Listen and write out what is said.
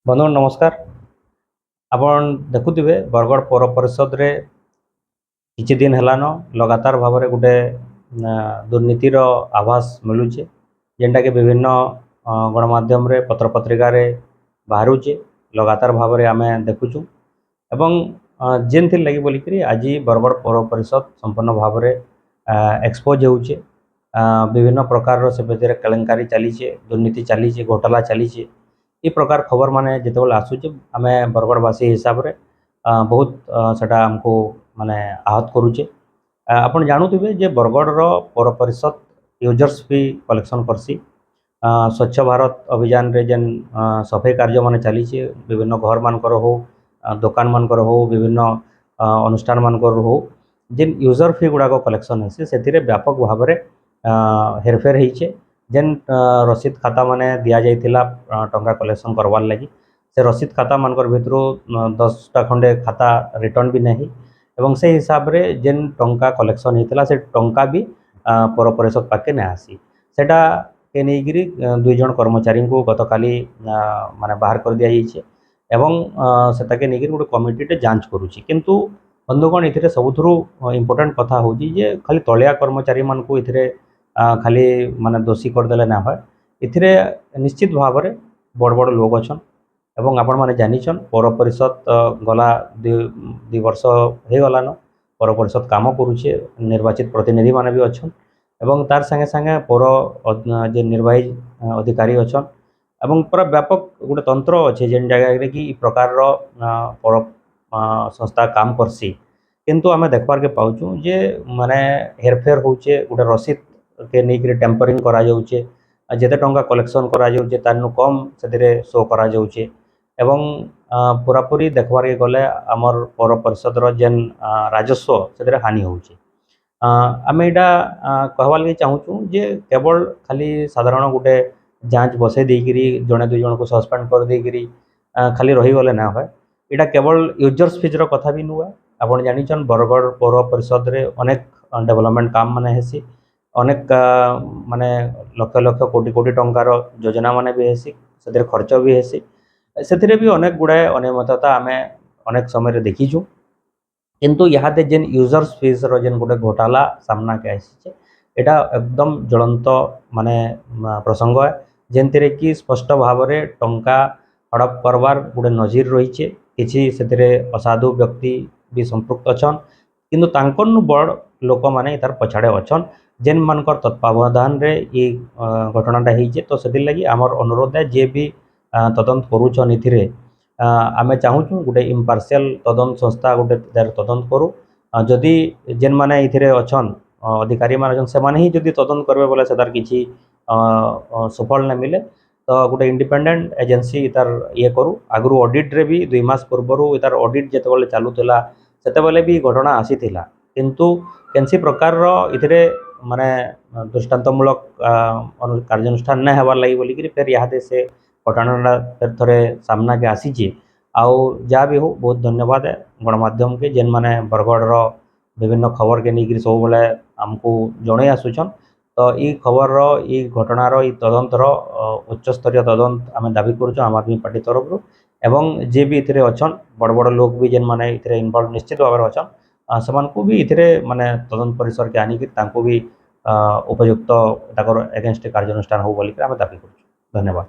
ବନ୍ଧୁଗଣ ନମସ୍କାର। ଆପଣ ଦେଖୁଥିବେ ବରଗଡ଼ ପୌର ପରିଷଦରେ କିଛି ଦିନ ହେଲାନ ଲଗାତାର ଭାବରେ ଗୋଟେ ଦୁର୍ନୀତିର ଆଭାସ ମିଳୁଛି, ଯେନ୍ଟାକି ବିଭିନ୍ନ ଗଣମାଧ୍ୟମରେ ପତ୍ରପତ୍ରିକାରେ ବାହାରୁଛେ, ଲଗାତାର ଭାବରେ ଆମେ ଦେଖୁଛୁ। ଏବଂ ଯେନ୍ଥିର୍ ଲାଗି ବୋଲିକରି ଆଜି ବରଗଡ଼ ପୌର ପରିଷଦ ସମ୍ପୂର୍ଣ୍ଣ ଭାବରେ ଏକ୍ସପୋଜ ହେଉଛେ। ବିଭିନ୍ନ ପ୍ରକାରର ସେ ଭିତରେ କେଳେଙ୍କାରୀ ଚାଲିଛେ, ଦୁର୍ନୀତି ଚାଲିଛେ, ଘୋଟାଲା ଚାଲିଛେ। ଏ ପ୍ରକାର ଖବର ମାନେ ଯେତେବେଳେ ଆସୁଛେ ଆମେ ବରଗଡ଼ବାସୀ ହିସାବରେ ବହୁତ ସେଟା ଆମକୁ ମାନେ ଆହତ କରୁଛେ। ଆପଣ ଜାଣୁଥିବେ ଯେ ବରଗଡ଼ର ପୌର ପରିଷଦ ୟୁଜର୍ସ ଫି କଲେକ୍ସନ୍ କରସି। ସ୍ୱଚ୍ଛ ଭାରତ ଅଭିଯାନରେ ଯେନ୍ ସଫେଇ କାର୍ଯ୍ୟ ମାନେ ଚାଲିଛେ, ବିଭିନ୍ନ ଘରମାନଙ୍କର ହଉ, ଦୋକାନମାନଙ୍କର ହଉ, ବିଭିନ୍ନ ଅନୁଷ୍ଠାନମାନଙ୍କର ହଉ, ଯେନ୍ ୟୁଜର ଫି ଗୁଡ଼ାକ କଲେକ୍ସନ୍ ହେସି ସେଥିରେ ବ୍ୟାପକ ଭାବରେ ହେରଫେର ହେଇଛେ। ଯେନ୍ ରସିଦ ଖାତା ମାନେ ଦିଆଯାଇଥିଲା ଟଙ୍କା କଲେକ୍ସନ୍ करवार लगी, से रसीद खाता मानकर भितर 10टा खंडे खाता रिटर्न भी नहीं एवं से हिसाब रे जेन टंका कलेक्शन होता से टंका भी पौर परिषद पाके नहीं आसी। सेटा के नहींकरी 2 जन कर्मचारी को गत काली माने बाहर कर दिया जाइए एवं सेटाके नहीं गोटे कमिटी जांच करुच्ची। किंतु बंधुगण ये सबुठू इम्पोर्टाट कथा हूँ जे खाली तलिया कर्मचारी मान को खाली माने दोषी करदे ना हो। इथिरे निश्चित भाव में बड़ बड़ लोग अच्छन एवं आपण मैंने जानिछन पौर परिषद गला 2 वर्ष हो गलान पौर परिषद काम करुचे, निर्वाचित प्रतिनिधि माने भी अच्छन एवं तार संगे संगे पौर जे निर्वाही अधिकारी अच्छन एवं पूरा व्यापक गोटे तंत्र अच्छे जेन जगह कि प्रकार पौर संस्था काम करसी। किंतु आम देखबार के पाऊँ जे माने हेरफेर होचे, गोटे रसीद के नहीं टेम्परिंग करा जाउचे, जेते टंका कलेक्शन करा जाउचे तानु कम से शो करा जाउचे एवं पूरापूरी देखबार के गले आमर पौर परिषदर जेन राजस्व से हानि होचे। आम यहाँ कहवार लगे चाहूँ जे केवल खाली साधारण गोटे जांच बसई देकरी जड़े 2 जन को सस्पेंड कर देकरी खाली रहीगले ना हो। यहाँ केवल यूजर्स फीजर कथा भी नुहे। आपड़ जान बरगढ़ पौर परिषद रे अनेक डेवलपमेंट काम माने हेसी, अनेक माने लक्ष लक्ष कोटी कोटी टंकार योजना माने भी हेसी, से खर्च भी हेसी, से भी अनेक गुड़ाए अनियमितता आम अनेक समय देखीचु। किंतु यहाँ जेन यूजर्स फीस जेन गोटे घोटाला सामना के आसी एटा एकदम ज्वलंत माने प्रसंग है, जेनते कि स्पष्ट भाव में टंका हड़प करवार गोटे नजीर रही है। किसी से असाधु व्यक्ति भी संपृक्त अच्छन, किंतु तांकन बड़ लोक मैंने तार पछाड़े अच्छन जेन मानकर तत्वावधान रे ये घटनाटा होइए। तो से लगी आमर अनुरोध है जे भी तदंत करुछन इथिरे आमे चाहूँ गोटे इम्पार्शियल तदंत संस्था गोटे तदंत करू। जदि जेन माने इथिरे अच्छन अधिकारी मान अच्छन से माने ही जदि तदंत करबे बोले से तार किछि सफल न मिले तो गोटे इंडिपेंडेंट एजेंसी तार ये करू। आगु ऑडिट रे भी 2 मास पूर्व तार ऑडिट जेतेबेले चालूला सेतेबेले भी घटना आसीथिला, किंतु केनसी प्रकार इथिरे माने दृष्टांतमूलक कार्यानुष्ठान नहीं हेबार लगी बोलिकी फिर यहाँ से घटना फिर थोड़े सामना के आसीची। आउ जहाँ भी हो बहुत धन्यवाद है गणमाध्यम के जेन माने बरगढ़ विभिन्न खबर के नहीं सब बेले आमको जड़े आसुचन। तो ये खबर ये घटनार ये तदंतर उच्च स्तरीय तदंत आम दाबी करुँ आम आदमी पार्टी तरफ एवं जे भी इथिरे अच्छन बड़ बड़ लोग भी जेन माने इथिरे इनवॉल्व निश्चित भाव में अच्छन से भी इथिरे माने तदंत परिसर के आनिक भी उपयुक्त एगेन्स्ट कार्यानुष्ठान हो बोलिक आम दाबी करुँ। धन्यवाद।